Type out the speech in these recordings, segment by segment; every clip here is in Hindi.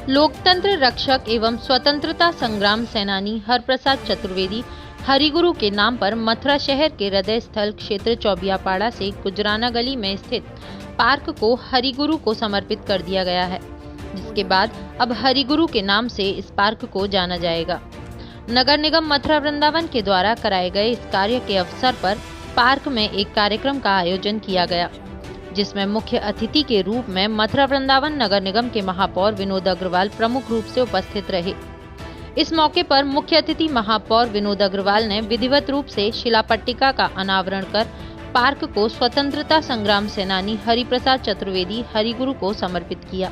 लोकतंत्र रक्षक एवं स्वतंत्रता संग्राम सेनानी हरप्रसाद चतुर्वेदी हरिगुरु के नाम पर मथुरा शहर के हृदय स्थल क्षेत्र चौबियापाड़ा से गुजराना गली में स्थित पार्क को हरिगुरु को समर्पित कर दिया गया है, जिसके बाद अब हरिगुरु के नाम से इस पार्क को जाना जाएगा। नगर निगम मथुरा वृंदावन के द्वारा कराए गए इस कार्य के अवसर पर पार्क में एक कार्यक्रम का आयोजन किया गया, जिसमें मुख्य अतिथि के रूप में मथुरा वृंदावन नगर निगम के महापौर विनोद अग्रवाल प्रमुख रूप से उपस्थित रहे। इस मौके पर मुख्य अतिथि महापौर विनोद अग्रवाल ने विधिवत रूप से शिलापट्टिका का अनावरण कर पार्क को स्वतंत्रता संग्राम सेनानी हरिप्रसाद चतुर्वेदी हरिगुरु को समर्पित किया।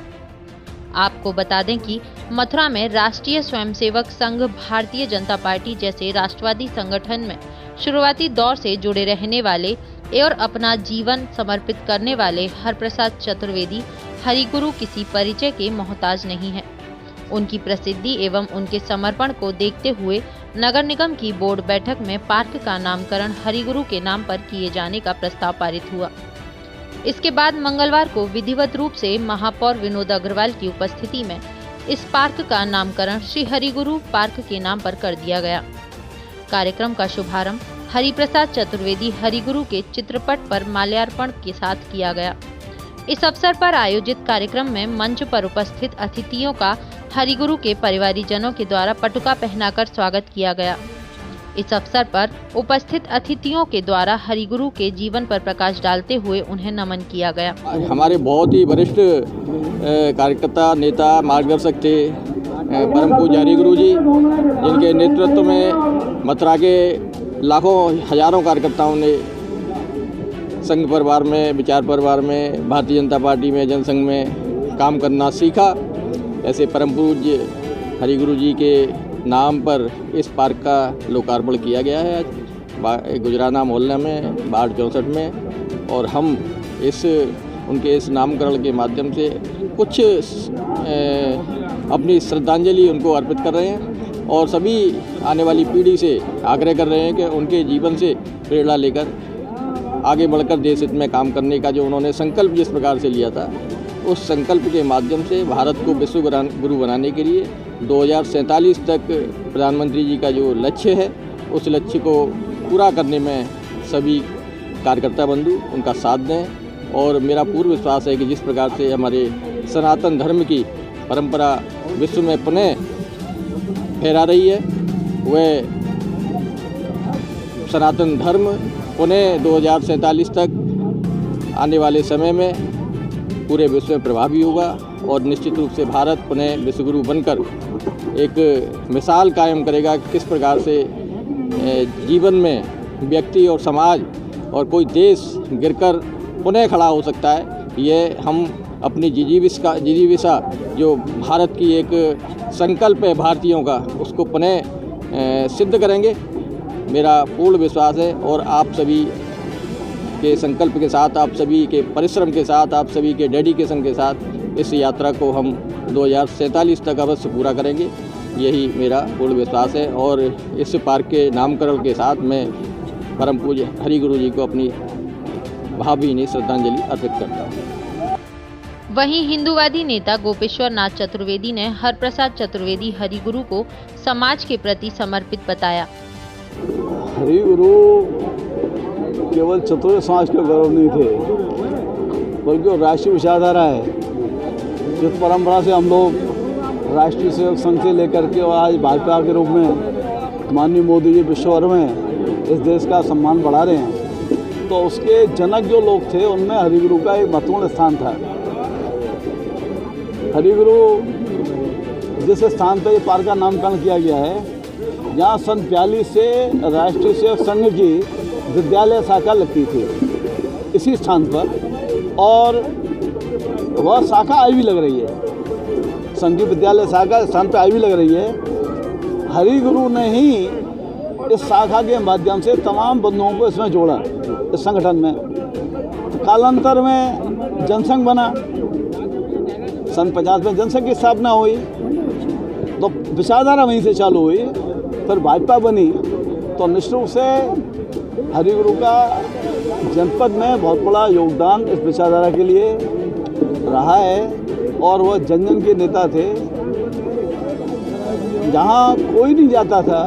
आपको बता दें कि मथुरा में राष्ट्रीय स्वयंसेवक संघ भारतीय जनता पार्टी जैसे राष्ट्रवादी संगठन में शुरुआती दौर से जुड़े रहने वाले और अपना जीवन समर्पित करने वाले हरप्रसाद चतुर्वेदी हरिगुरु किसी परिचय के मोहताज नहीं है। उनकी प्रसिद्धि एवं उनके समर्पण को देखते हुए नगर निगम की बोर्ड बैठक में पार्क का नामकरण हरिगुरु के नाम पर किए जाने का प्रस्ताव पारित हुआ। इसके बाद मंगलवार को विधिवत रूप से महापौर विनोद अग्रवाल की उपस्थिति में इस पार्क का नामकरण श्री हरिगुरु पार्क के नाम पर कर दिया गया। कार्यक्रम का शुभारंभ हरिप्रसाद चतुर्वेदी हरिगुरु के चित्रपट पर माल्यार्पण के साथ किया गया। इस अवसर पर आयोजित कार्यक्रम में मंच पर उपस्थित अतिथियों का हरिगुरु के परिवारीजनों के द्वारा पटुका पहनाकर स्वागत किया गया। इस अवसर पर उपस्थित अतिथियों के द्वारा हरिगुरु के जीवन पर प्रकाश डालते हुए उन्हें नमन किया गया। हमारे बहुत ही वरिष्ठ कार्यकर्ता नेता मार्गदर्शक थे परम पूज्य हरिगुरु जी, जिनके नेतृत्व में मथुरा के लाखों हजारों कार्यकर्ताओं ने संघ परिवार में, विचार परिवार में, भारतीय जनता पार्टी में, जनसंघ में काम करना सीखा। ऐसे परम पूज्य हरिगुरु जी के नाम पर इस पार्क का लोकार्पण किया गया है आज गुजराना मोहल्ला में वार्ड 64 में, और हम उनके इस नामकरण के माध्यम से कुछ अपनी श्रद्धांजलि उनको अर्पित कर रहे हैं और सभी आने वाली पीढ़ी से आग्रह कर रहे हैं कि उनके जीवन से प्रेरणा लेकर आगे बढ़कर देश हित में काम करने का जो उन्होंने संकल्प जिस प्रकार से लिया था, उस संकल्प के माध्यम से भारत को विश्व गुरु बनाने के लिए 2047 तक प्रधानमंत्री जी का जो लक्ष्य है, उस लक्ष्य को पूरा करने में सभी कार्यकर्ता बंधु उनका साथ दें। और मेरा पूर्ण विश्वास है कि जिस प्रकार से हमारे सनातन धर्म की परंपरा विश्व में पुनः फहरा रही है, वह सनातन धर्म पुनः 2047 तक आने वाले समय में पूरे विश्व में प्रभावी होगा और निश्चित रूप से भारत पुनः विश्वगुरु बनकर एक मिसाल कायम करेगा कि किस प्रकार से जीवन में व्यक्ति और समाज और कोई देश गिरकर पुनः खड़ा हो सकता है। ये हम अपनी जिजीविसा जो भारत की एक संकल्प है भारतीयों का, उसको पुनः सिद्ध करेंगे, मेरा पूर्ण विश्वास है। और आप सभी के संकल्प के साथ, आप सभी के परिश्रम के साथ, आप सभी के डेडिकेशन के साथ इस यात्रा को हम 2047 तक अवश्य पूरा करेंगे, यही मेरा पूर्ण विश्वास है। और इस पार्क के नामकरण के साथ मैं परम पूज्य हरिगुरु जी को अपनी भावभीनी श्रद्धांजलि अर्पित करता हूँ। वहीं हिंदूवादी नेता गोपेश्वर नाथ चतुर्वेदी ने हरप्रसाद चतुर्वेदी हरिगुरु को समाज के प्रति समर्पित बताया। हरिगुरु केवल चतुर्वेदी समाज के गौरव नहीं थे, बल्कि वो राष्ट्रीय विचारधारा है। जिस परंपरा से हम लोग राष्ट्रीय सेवक संघ से लेकर के और आज भाजपा के रूप में माननीय मोदी जी विश्व भर में इस देश का सम्मान बढ़ा रहे हैं, तो उसके जनक जो लोग थे उनमें हरिगुरु का एक महत्वपूर्ण स्थान था। हरिगुरु जिस स्थान पर पार्क का नामकरण किया गया है, यहाँ सन 42 से राष्ट्रीय सेवक संघ की विद्यालय शाखा लगती थी इसी स्थान पर, और वह शाखा आज भी लग रही है। संघीय विद्यालय शाखा स्थान पर आज भी लग रही है। हरिगुरु ने ही इस शाखा के माध्यम से तमाम बंधुओं को इसमें जोड़ा, इस संगठन में। तो कालांतर में जनसंघ बना, सन 50 में जनसंघ की स्थापना हुई, तो विचारधारा वहीं से चालू हुई। फिर भाजपा बनी, तो निश्चित रूप से हरिगुरु का जनपद में बहुत बड़ा योगदान इस विचारधारा के लिए रहा है, और वह जन जन के नेता थे। जहाँ कोई नहीं जाता था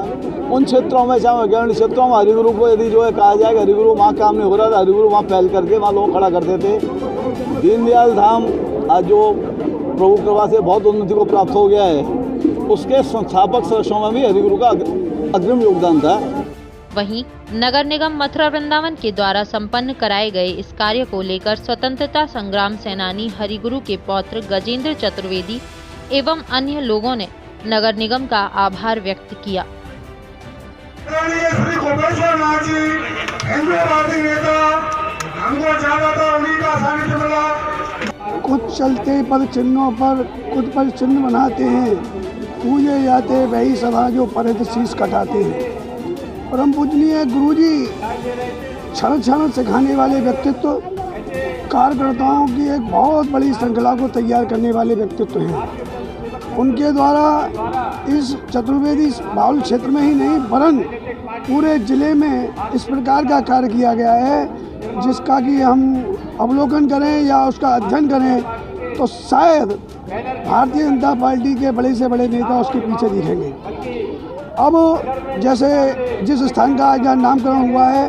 उन क्षेत्रों में, चाहे ग्रामीण क्षेत्रों में, हरिगुरु को यदि जो है कहा जाए कि हरिगुरु वहाँ काम नहीं हो रहा था, हरिगुरु वहाँ पहल करके वहाँ लोग खड़ा करते थे। दीनदयाल धाम आज जो प्रभु कृपा से बहुत उन्नति को प्राप्त हो गया है, उसके संस्थापक सदस्यों में भी हरिगुरु का अग्रिम योगदान था। वहीं नगर निगम मथुरा वृंदावन के द्वारा संपन्न कराए गए इस कार्य को लेकर स्वतंत्रता संग्राम सेनानी हरिगुरु के पौत्र गजेंद्र चतुर्वेदी एवं अन्य लोगों ने नगर निगम का आभार व्यक्त किया। श्री कोपेश्वर नाथ जी हिंदूवादी नेता, हमको ज्यादा तो उन्हीं का सानिध्य मिला। कुछ चलते पद चिन्हों पर कुछ पद चिन्ह बनाते हैं, पूजे जाते वही सदा जो परित शीश कटाते हैं। परम पूजनीय गुरु जी क्षण क्षण सिखाने वाले व्यक्तित्व, कार्यकर्ताओं की एक बहुत बड़ी श्रृंखला को तैयार करने वाले व्यक्तित्व हैं। उनके द्वारा इस चतुर्वेदी बाहुल क्षेत्र में ही नहीं वरन पूरे जिले में इस प्रकार का कार्य किया गया है जिसका कि हम अवलोकन करें या उसका अध्ययन करें तो शायद भारतीय जनता पार्टी के बड़े से बड़े नेता उसके पीछे दिखेंगे। अब जैसे जिस स्थान का आज नामकरण हुआ है,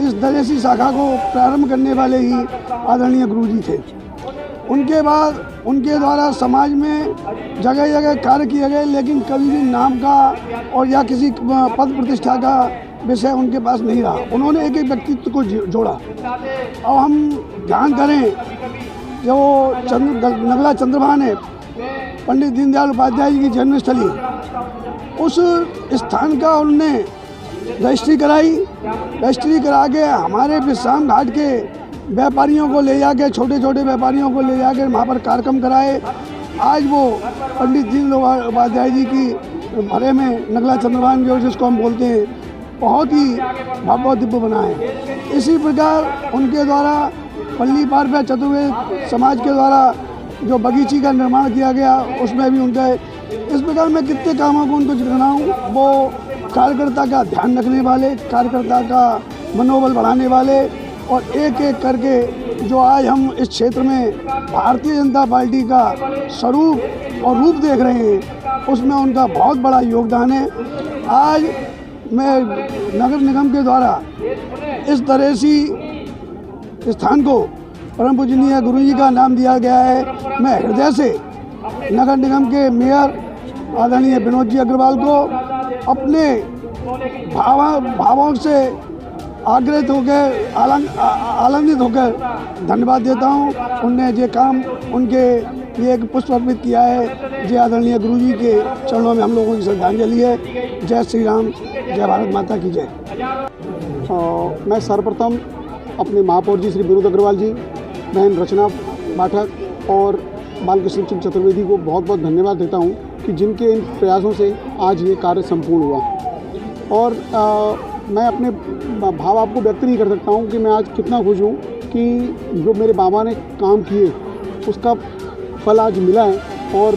इस दरेसी शाखा को प्रारंभ करने वाले ही आदरणीय गुरु जी थे। उनके बाद उनके द्वारा समाज में जगह जगह कार्य किए गए, लेकिन कभी भी नाम का और या किसी पद प्रतिष्ठा का विषय उनके पास नहीं रहा। उन्होंने एक एक व्यक्तित्व को जोड़ा। अब हम ध्यान करें, जो नगला चंद्रभान है, पंडित दीनदयाल उपाध्याय जी की जन्मस्थली, उस स्थान का उन्होंने रजिस्ट्री कराई। रजिस्ट्री करा के हमारे विश्राम घाट के व्यापारियों को ले जाके, छोटे छोटे व्यापारियों को ले जाकर वहाँ पर कार्यक्रम कराए। आज वो पंडित दीनदयाल उपाध्याय जी की भरे में नगला चंद्रभान जो जिसको हम बोलते हैं, बहुत ही भव्य दिव्य बना है। इसी प्रकार उनके द्वारा पल्ली पार पे चतुर्वेद समाज के द्वारा जो बगीची का निर्माण किया गया, उसमें भी उनके इस प्रकार मैं कितने कामों को उनको गिनाऊं। वो कार्यकर्ता का ध्यान रखने वाले, कार्यकर्ता का मनोबल बढ़ाने वाले, और एक एक करके जो आज हम इस क्षेत्र में भारतीय जनता पार्टी का स्वरूप और रूप देख रहे हैं, उसमें उनका बहुत बड़ा योगदान है। आज मैं नगर निगम के द्वारा इस दरेसी स्थान को परम पूजनीय गुरु जी का नाम दिया गया है। मैं हृदय से नगर निगम के मेयर आदरणीय विनोद जी अग्रवाल को अपने भावों से आग्रहित होकर आनंदित होकर धन्यवाद देता हूँ। उनने ये काम उनके लिए एक पुष्प अर्पित किया है। जय आदरणीय गुरु जी के चरणों में हम लोगों की श्रद्धांजलि है। जय श्री राम, जय भारत माता की जय। मैं सर्वप्रथम अपने महापौर जी श्री विनोद अग्रवाल जी, बहन रचना पाठक और बालकृष्ण सिंह चतुर्वेदी को बहुत बहुत धन्यवाद देता हूँ कि जिनके इन प्रयासों से आज ये कार्य संपूर्ण हुआ। और मैं अपने भाव आपको व्यक्त नहीं कर सकता हूँ कि मैं आज कितना खुश हूँ कि जो मेरे बाबा ने काम किए उसका फल आज मिला है और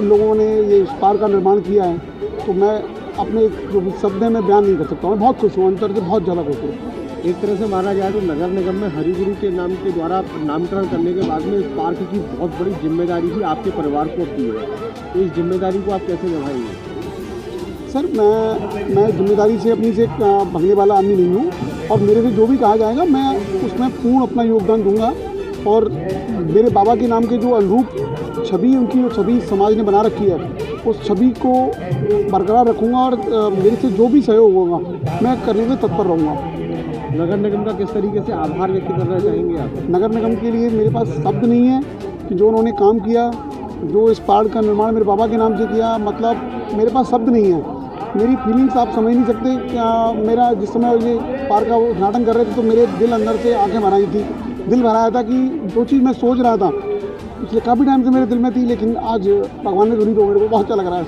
लोगों ने ये इस पार्क का निर्माण किया है। तो मैं अपने शब्दों में बयान नहीं कर सकता हूँ। मैं बहुत खुश हूँ, अंतर से बहुत ज़्यादा खुश हूँ। एक तरह से माना जाए तो नगर निगम में हरिगुरु के नाम के द्वारा नामकरण करने के बाद में इस पार्क की बहुत बड़ी जिम्मेदारी भी आपके परिवार को दी है। तो इस जिम्मेदारी को आप कैसे निभाएंगे? सर, मैं जिम्मेदारी से अपनी से भागने वाला आदमी नहीं हूँ और मेरे से जो भी कहा जाएगा मैं उसमें पूर्ण अपना योगदान दूंगा। और मेरे बाबा के नाम के जो अनुरूप छवि उनकी जो छवि समाज ने बना रखी है, उस छवि को बरकरार रखूँगा और मेरे से जो भी सहयोग होगा मैं करने में तत्पर रहूँगा। नगर निगम का किस तरीके से आभार व्यक्त करना चाहेंगे आप? नगर निगम के लिए मेरे पास शब्द नहीं है कि जो उन्होंने काम किया, जो इस पार्क का निर्माण मेरे बाबा के नाम से किया, मतलब मेरे पास शब्द नहीं है। मेरी फीलिंग्स आप समझ नहीं सकते। मेरा जिस समय ये पार्क का उद्घाटन कर रहे थे तो मेरे दिल अंदर से आंखें भर आई थी। दिल भर आया था कि जो चीज़ मैं सोच रहा था पिछले काफ़ी टाइम से मेरे दिल में थी, लेकिन आज भगवान ने सुनी तो मेरे को बहुत अच्छा लग रहा है।